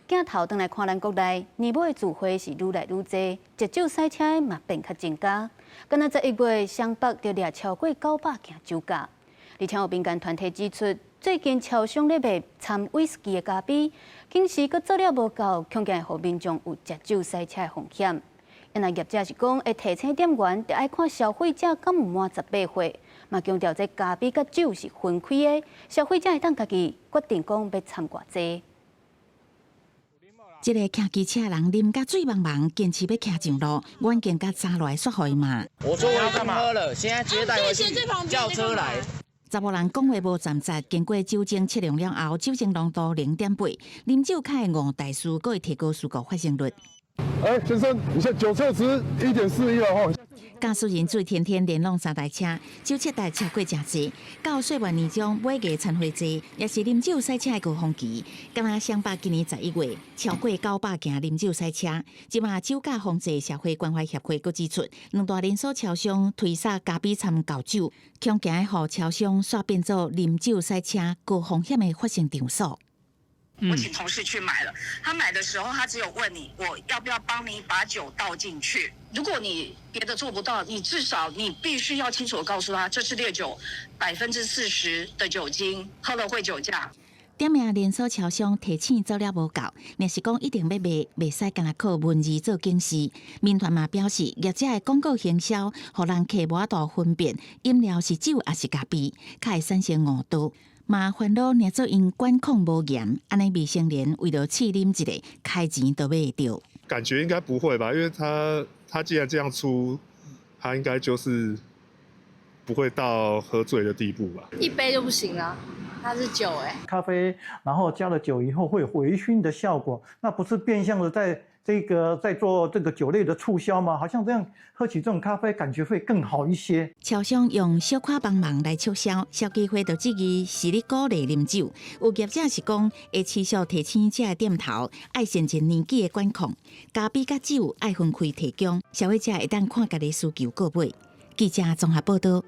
镜头转来看咱国内，年尾聚会是愈来愈多，食酒赛车嘛变较增加。今仔11月，湘北就掠超过900件酒驾，而且有民间团体指出，最近超商咧卖掺威士忌的咖啡，竟是佮做了无够，恐惊会予民众有食酒赛车的风险。因为业者是讲，会提醒店员着爱看消费者敢有满18岁，嘛强调这咖啡佮酒是分开的，消费者会当家己决定讲要掺偌济。一个骑机车人啉甲醉茫茫，坚持要骑上路，远景甲查落来说互伊骂。我说我要干嘛？喝了，现在直接带回去，叫车来。查某人讲话无站实，经过酒精测量了后，酒精浓度0.8，啉酒较会误大事，佫会提高事故发生率。先生，你现在酒测值1.41了吼。驾驶人最天天连弄3台车，酒测台超过真济。到岁末年终买个参会节，也是啉酒赛车的高峰期。敢若湘北今年11月超过900件啉酒赛车。即马酒驾防治社会关怀协会佫指出，2大连锁超商推撒咖啡掺高酒，恐惊会互超商煞变做啉酒赛车高风险的发生场所。我请同事去买了，他买的时候他只有问你，我要不要帮你把酒倒进去？如果你别的做不到，你至少你必须要清楚地告诉他，这是烈酒，40%的酒精，喝了会酒驾。点名连锁超商提醒做了无够，若是讲一定要卖，袂使干那靠文字做警示。民团嘛表示，业者的广告行销，互人客无法度分辨饮料是酒还是咖啡，较会产生误导。嘛烦恼，若做因管控无严，安尼未成年为了试啉一个，开钱都买得到。感觉应该不会吧，因为他既然这样出，他应该就是不会到喝醉的地步吧？一杯就不行了，它是酒咖啡，然后加了酒以后会有微醺的效果，那不是变相的在做这个酒类的促销吗？好像这样喝起这种咖啡感觉会更好一些。超商用小可帮忙来促销，消基会就质疑是咧鼓励啉酒。有业者是讲会持续提醒这个店头爱先前年纪的管控，咖啡甲酒爱分开提供，消费者会当看家己需求购买。记者综合报道。